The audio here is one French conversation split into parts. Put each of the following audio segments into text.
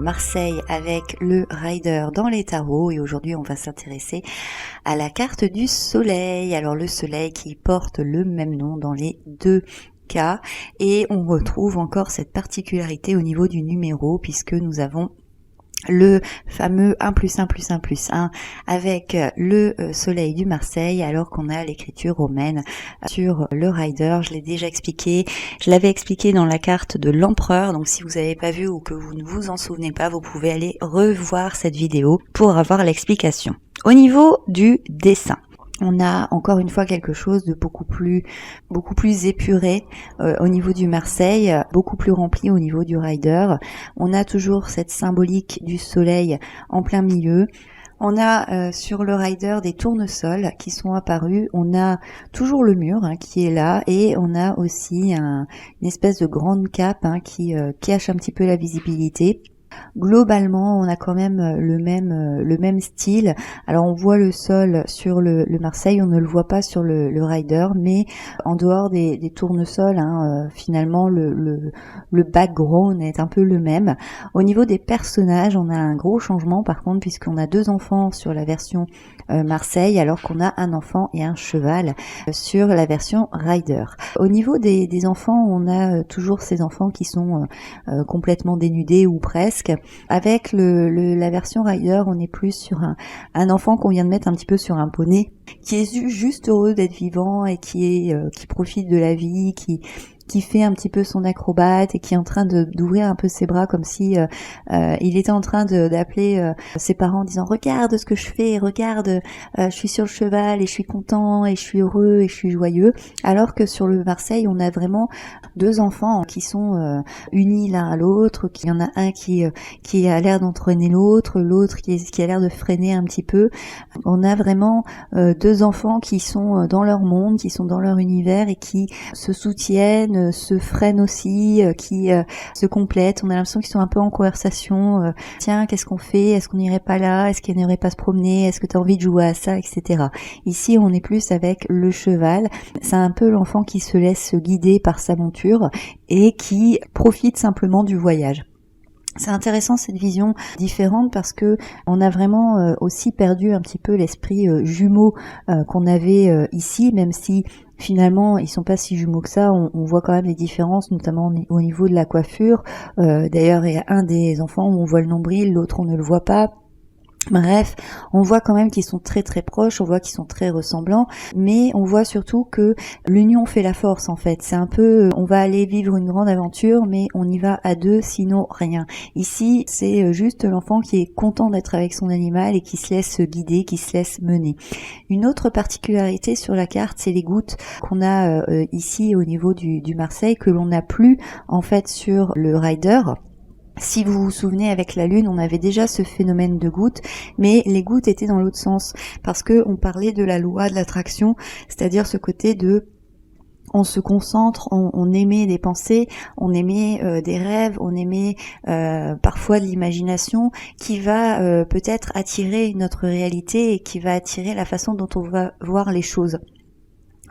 Marseille avec le Rider dans les tarots et aujourd'hui on va s'intéresser à la carte du soleil. Alors le soleil qui porte le même nom dans les deux cas et on retrouve encore cette particularité au niveau du numéro puisque nous avons le fameux 1 + 1 + 1 + 1 avec le soleil du Marseille alors qu'on a l'écriture romaine sur le Rider. Je l'ai déjà expliqué, je l'avais expliqué dans la carte de l'empereur, donc si vous n'avez pas vu ou que vous ne vous en souvenez pas, vous pouvez aller revoir cette vidéo pour avoir l'explication. Au niveau du dessin, on a encore une fois quelque chose de beaucoup plus épuré au niveau du Marseille, beaucoup plus rempli au niveau du Rider. On a toujours cette symbolique du soleil en plein milieu. On a sur le Rider des tournesols qui sont apparus. On a toujours le mur qui est là et on a aussi une espèce de grande cape qui cache un petit peu la visibilité. Globalement, on a quand même le même style. Alors on voit le sol sur le Marseille, on ne le voit pas sur le Rider, mais en dehors des tournesols, finalement le background est un peu le même. Au niveau des personnages, on a un gros changement par contre, puisqu'on a 2 enfants sur la version Marseille, alors qu'on a un enfant et un cheval sur la version Rider. Au niveau des enfants, on a toujours ces enfants qui sont complètement dénudés ou presque. Avec la version Rider, on est plus sur un enfant qu'on vient de mettre un petit peu sur un poney, qui est juste heureux d'être vivant et qui profite de la vie, qui fait un petit peu son acrobate et qui est en train d'ouvrir un peu ses bras comme si il était en train d'appeler ses parents en disant regarde ce que je fais, regarde, je suis sur le cheval et je suis content et je suis heureux et je suis joyeux. Alors que sur le Marseille, on a vraiment 2 enfants qui sont unis l'un à l'autre, qu'il y en a un qui a l'air d'entraîner l'autre qui a l'air de freiner un petit peu. On a vraiment 2 enfants qui sont dans leur monde, qui sont dans leur univers et qui se soutiennent, se freinent aussi, qui se complètent. On a l'impression qu'ils sont un peu en conversation. Tiens, qu'est-ce qu'on fait? Est-ce qu'on n'irait pas là? Est-ce qu'il n'irait pas se promener? Est-ce que tu as envie de jouer à ça? Etc. Ici, on est plus avec le cheval. C'est un peu l'enfant qui se laisse guider par sa monture et qui profite simplement du voyage. C'est intéressant cette vision différente parce que on a vraiment aussi perdu un petit peu l'esprit jumeau qu'on avait ici, même si finalement ils sont pas si jumeaux que ça. On voit quand même les différences, notamment au niveau de la coiffure. D'ailleurs, il y a un des enfants où on voit le nombril, l'autre on ne le voit pas. Bref, on voit quand même qu'ils sont très très proches, on voit qu'ils sont très ressemblants, mais on voit surtout que l'union fait la force en fait. C'est un peu, on va aller vivre une grande aventure, mais on y va à 2, sinon rien. Ici, c'est juste l'enfant qui est content d'être avec son animal et qui se laisse guider, qui se laisse mener. Une autre particularité sur la carte, c'est les gouttes qu'on a ici au niveau du Marseille, que l'on n'a plus en fait sur le Rider. Si vous vous souvenez, avec la lune, on avait déjà ce phénomène de gouttes, mais les gouttes étaient dans l'autre sens, parce que on parlait de la loi de l'attraction, c'est-à-dire ce côté de on se concentre, on émet des pensées, on émet des rêves, on émet parfois de l'imagination qui va peut-être attirer notre réalité et qui va attirer la façon dont on va voir les choses.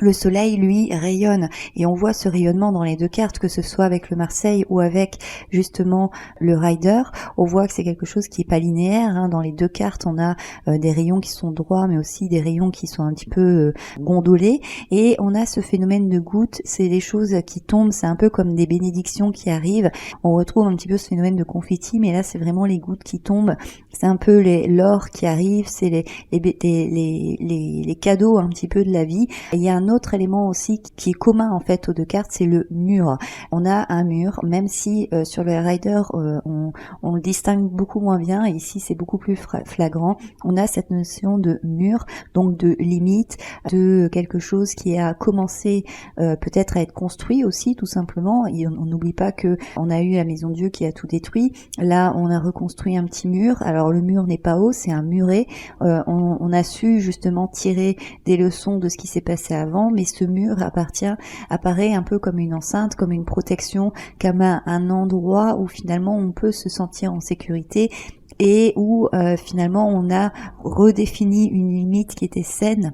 Le soleil, lui, rayonne et on voit ce rayonnement dans les 2 cartes, que ce soit avec le Marseille ou avec justement le Rider. On voit que c'est quelque chose qui est pas linéaire. Dans les 2 cartes, on a des rayons qui sont droits, mais aussi des rayons qui sont un petit peu gondolés. Et on a ce phénomène de gouttes. C'est des choses qui tombent. C'est un peu comme des bénédictions qui arrivent. On retrouve un petit peu ce phénomène de confetti, mais là, c'est vraiment les gouttes qui tombent. C'est un peu l'or qui arrive. C'est les cadeaux un petit peu de la vie. Il y a un autre élément aussi qui est commun en fait aux 2 cartes, c'est le mur. On a un mur, même si sur le Rider on le distingue beaucoup moins bien, et ici c'est beaucoup plus flagrant. On a cette notion de mur, donc de limite, de quelque chose qui a commencé peut-être à être construit aussi tout simplement. Et on n'oublie pas que on a eu la maison de Dieu qui a tout détruit. Là on a reconstruit un petit mur. Alors le mur n'est pas haut, c'est un muret. On a su justement tirer des leçons de ce qui s'est passé avant, mais ce mur apparaît un peu comme une enceinte, comme une protection, comme un endroit où finalement on peut se sentir en sécurité et où finalement on a redéfini une limite qui était saine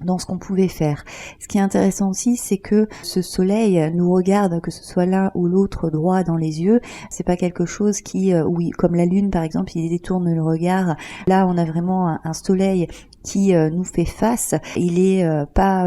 dans ce qu'on pouvait faire. Ce qui est intéressant aussi, c'est que ce soleil nous regarde, que ce soit l'un ou l'autre, droit dans les yeux. C'est pas quelque chose qui, oui, comme la lune par exemple, il détourne le regard. Là, on a vraiment un soleil qui nous fait face. Il est pas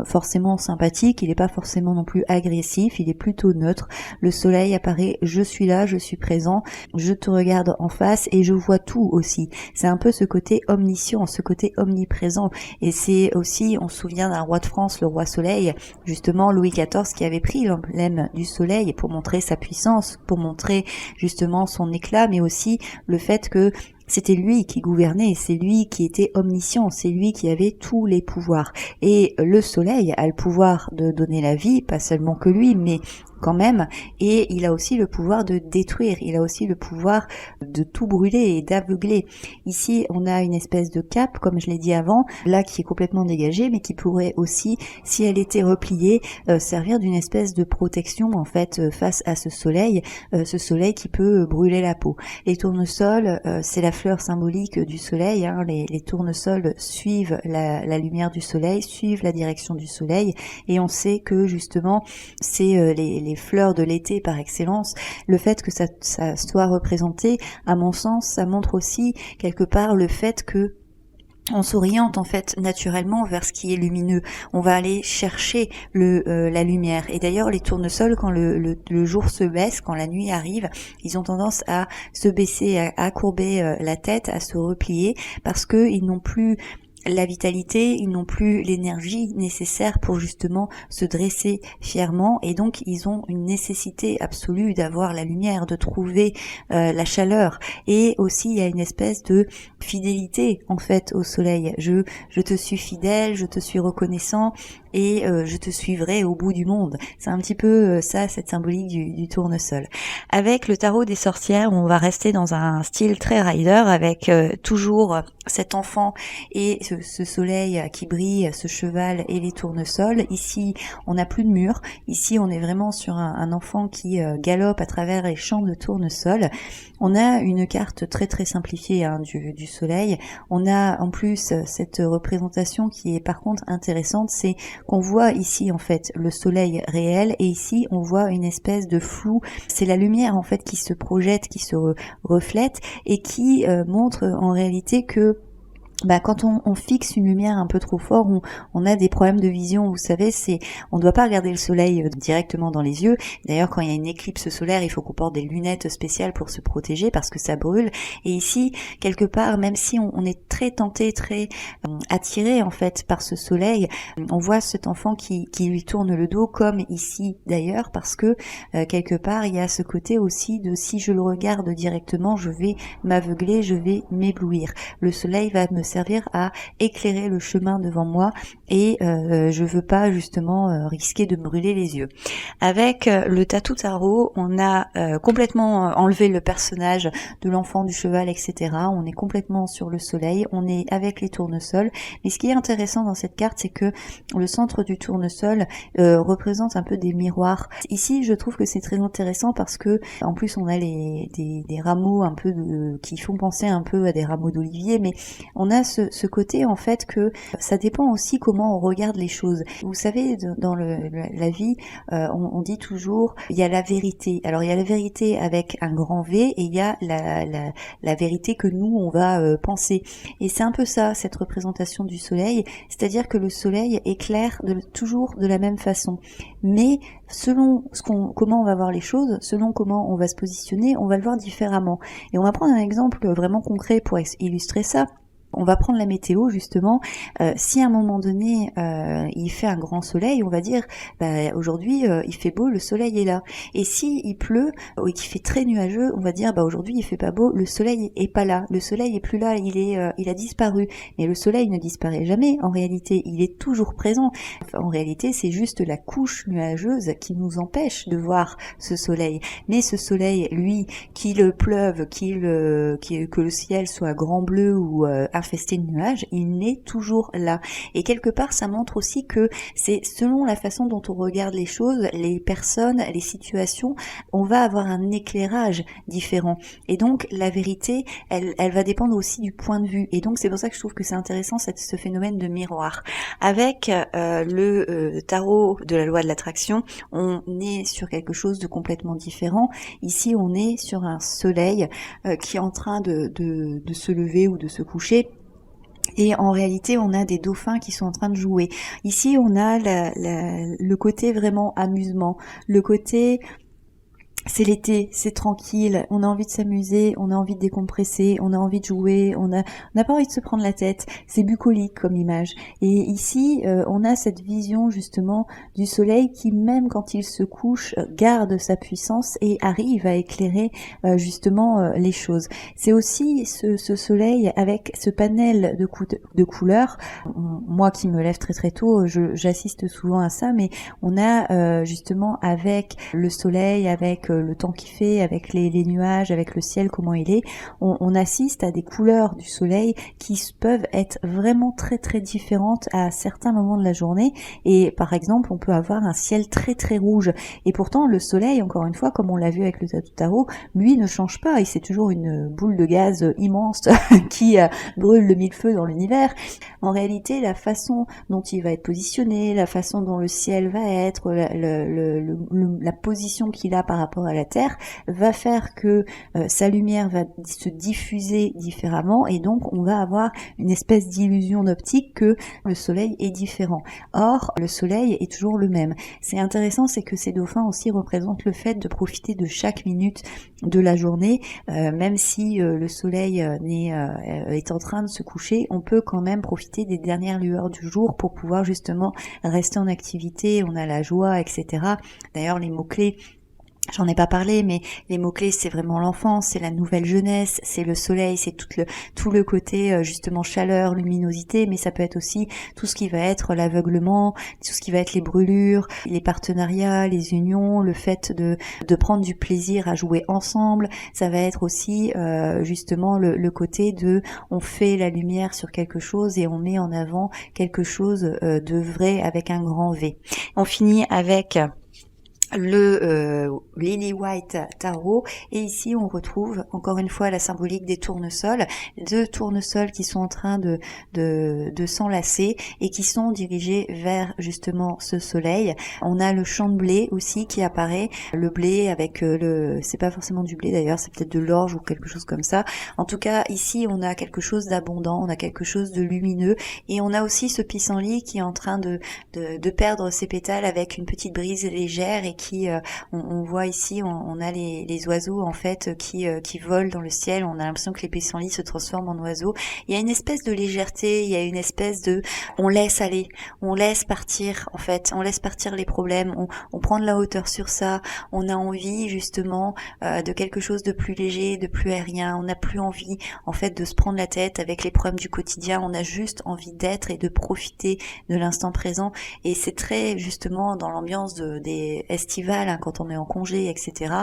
forcément sympathique, il est pas forcément non plus agressif, il est plutôt neutre. Le soleil apparaît, je suis là, je suis présent, je te regarde en face et je vois tout aussi. C'est un peu ce côté omniscient, ce côté omniprésent. Et c'est aussi, on se souvient d'un roi de France, le roi Soleil, justement Louis XIV, qui avait pris l'emblème du soleil pour montrer sa puissance, pour montrer justement son éclat, mais aussi le fait que c'était lui qui gouvernait, c'est lui qui était omniscient, c'est lui qui avait tous les pouvoirs. Et le soleil a le pouvoir de donner la vie, pas seulement que lui, mais quand même, et il a aussi le pouvoir de détruire, il a aussi le pouvoir de tout brûler et d'aveugler. Ici, on a une espèce de cape, comme je l'ai dit avant, là qui est complètement dégagée, mais qui pourrait aussi, si elle était repliée, servir d'une espèce de protection en fait face à ce soleil qui peut brûler la peau. Les tournesols, c'est la fleur symbolique du soleil, hein. Les tournesols suivent la lumière du soleil, suivent la direction du soleil, et on sait que justement c'est les fleurs de l'été par excellence. Le fait que ça soit représenté, à mon sens, ça montre aussi quelque part le fait que on s'oriente en fait naturellement vers ce qui est lumineux. On va aller chercher la lumière. Et d'ailleurs, les tournesols, quand le jour se baisse, quand la nuit arrive, ils ont tendance à se baisser, à courber la tête, à se replier, parce que ils n'ont plus la vitalité, ils n'ont plus l'énergie nécessaire pour justement se dresser fièrement, et donc ils ont une nécessité absolue d'avoir la lumière, de trouver la chaleur. Et aussi il y a une espèce de fidélité en fait au soleil. Je te suis fidèle, je te suis reconnaissant, et je te suivrai au bout du monde. C'est un petit peu ça, cette symbolique du tournesol. Avec le tarot des sorcières, on va rester dans un style très rider, avec toujours cet enfant et ce soleil qui brille, ce cheval et les tournesols. Ici, on n'a plus de mur. Ici, on est vraiment sur un enfant qui galope à travers les champs de tournesols. On a une carte très très simplifiée du soleil. On a en plus cette représentation qui est par contre intéressante, c'est qu'on voit ici en fait le soleil réel, et ici on voit une espèce de flou. C'est la lumière en fait qui se projette, qui se reflète, et qui montre en réalité que quand on fixe une lumière un peu trop fort, on a des problèmes de vision. Vous savez, on ne doit pas regarder le soleil directement dans les yeux. D'ailleurs, quand il y a une éclipse solaire, il faut qu'on porte des lunettes spéciales pour se protéger parce que ça brûle. Et ici, quelque part, même si on est très tenté, très attiré en fait par ce soleil, on voit cet enfant qui lui tourne le dos, comme ici d'ailleurs, parce que quelque part, il y a ce côté aussi de si je le regarde directement, je vais m'aveugler, je vais m'éblouir. Le soleil va me servir à éclairer le chemin devant moi, et je veux pas justement risquer de me brûler les yeux. Avec le tatou tarot, on a complètement enlevé le personnage de l'enfant, du cheval, etc. On est complètement sur le soleil, on est avec les tournesols. Mais ce qui est intéressant dans cette carte, c'est que le centre du tournesol représente un peu des miroirs. Ici, je trouve que c'est très intéressant parce que en plus on a des rameaux un peu qui font penser un peu à des rameaux d'olivier, mais on a ce côté en fait que ça dépend aussi comment on regarde les choses. Vous savez, dans la vie, on dit toujours il y a la vérité. Alors il y a la vérité avec un grand V, et il y a la vérité que nous on va penser. Et c'est un peu ça, cette représentation du soleil, c'est-à-dire que le soleil éclaire toujours de la même façon. Mais selon comment on va voir les choses, selon comment on va se positionner, on va le voir différemment. Et on va prendre un exemple vraiment concret pour illustrer ça. On va prendre la météo justement. Si à un moment donné il fait un grand soleil, on va dire aujourd'hui il fait beau, le soleil est là. Et si il pleut et qu'il fait très nuageux, on va dire aujourd'hui il fait pas beau, le soleil est pas là, le soleil est plus là, il a disparu. Mais le soleil ne disparaît jamais. En réalité, il est toujours présent. En réalité, c'est juste la couche nuageuse qui nous empêche de voir ce soleil. Mais ce soleil, lui, qu'il pleuve, que le ciel soit grand bleu ou infesté de nuages, il est toujours là. Et quelque part, ça montre aussi que c'est selon la façon dont on regarde les choses, les personnes, les situations, on va avoir un éclairage différent. Et donc, la vérité, elle va dépendre aussi du point de vue. Et donc, c'est pour ça que je trouve que c'est intéressant ce phénomène de miroir. Avec le tarot de la loi de l'attraction, on est sur quelque chose de complètement différent. Ici, on est sur un soleil qui est en train de se lever ou de se coucher. Et en réalité, on a des dauphins qui sont en train de jouer. Ici, on a le côté vraiment amusement, le côté... C'est l'été, c'est tranquille, on a envie de s'amuser, on a envie de décompresser, on a envie de jouer, on n'a pas envie de se prendre la tête. C'est bucolique comme image. Et ici, on a cette vision justement du soleil qui, même quand il se couche, garde sa puissance et arrive à éclairer justement les choses. C'est aussi ce soleil avec ce panel de couleurs. Moi qui me lève très très tôt, j'assiste souvent à ça, mais on a justement avec le soleil, avec le temps qu'il fait, avec les nuages, avec le ciel, comment il est, on assiste à des couleurs du soleil qui peuvent être vraiment très très différentes à certains moments de la journée. Et par exemple, on peut avoir un ciel très très rouge. Et pourtant, le soleil, encore une fois, comme on l'a vu avec le tarot, lui ne change pas. Et c'est toujours une boule de gaz immense qui brûle le millefeu dans l'univers. En réalité, la façon dont il va être positionné, la façon dont le ciel va être, la position qu'il a par rapport à la Terre va faire que sa lumière va se diffuser différemment et donc on va avoir une espèce d'illusion d'optique que le soleil est différent. Or, le soleil est toujours le même. C'est intéressant, c'est que ces dauphins aussi représentent le fait de profiter de chaque minute de la journée, même si le soleil est en train de se coucher, on peut quand même profiter des dernières lueurs du jour pour pouvoir justement rester en activité, on a la joie, etc. D'ailleurs, les mots-clés, j'en ai pas parlé, mais les mots-clés, c'est vraiment l'enfance, c'est la nouvelle jeunesse, c'est le soleil, c'est tout le côté justement chaleur, luminosité, mais ça peut être aussi tout ce qui va être l'aveuglement, tout ce qui va être les brûlures, les partenariats, les unions, le fait de prendre du plaisir à jouer ensemble. Ça va être aussi justement le côté de on fait la lumière sur quelque chose et on met en avant quelque chose de vrai avec un grand V. On finit avec le Lily White Tarot, et ici on retrouve encore une fois la symbolique des tournesols, deux tournesols qui sont en train de s'enlacer et qui sont dirigés vers justement ce soleil. On a le champ de blé aussi qui apparaît, le blé avec c'est pas forcément du blé d'ailleurs, c'est peut-être de l'orge ou quelque chose comme ça. En tout cas ici on a quelque chose d'abondant, on a quelque chose de lumineux, et on a aussi ce pissenlit qui est en train de perdre ses pétales avec une petite brise légère, et qui on voit ici, on a les oiseaux en fait qui volent dans le ciel. On a l'impression que les pissenlits se transforment en oiseaux. Il y a une espèce de légèreté, il y a une espèce de on laisse aller, on laisse partir en fait, on laisse partir les problèmes, on prend de la hauteur sur ça. On a envie justement de quelque chose de plus léger, de plus aérien. On n'a plus envie en fait de se prendre la tête avec les problèmes du quotidien. On a juste envie d'être et de profiter de l'instant présent. Et c'est très justement dans l'ambiance des estivales, hein, quand on est en congé, etc.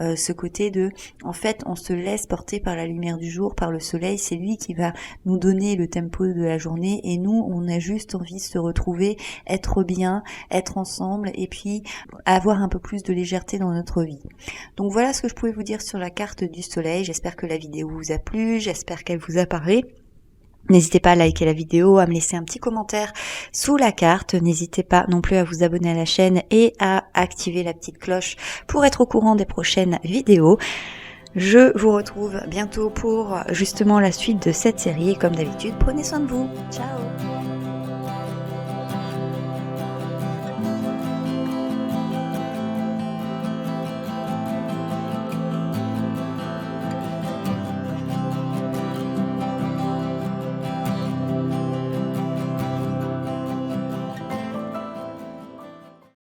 Ce côté de, en fait, on se laisse porter par la lumière du jour, par le soleil. C'est lui qui va nous donner le tempo de la journée, et nous, on a juste envie de se retrouver, être bien, être ensemble, et puis avoir un peu plus de légèreté dans notre vie. Donc voilà ce que je pouvais vous dire sur la carte du soleil. J'espère que la vidéo vous a plu, j'espère qu'elle vous a parlé. N'hésitez pas à liker la vidéo, à me laisser un petit commentaire sous la carte. N'hésitez pas non plus à vous abonner à la chaîne et à activer la petite cloche pour être au courant des prochaines vidéos. Je vous retrouve bientôt pour justement la suite de cette série. Et comme d'habitude, prenez soin de vous. Ciao!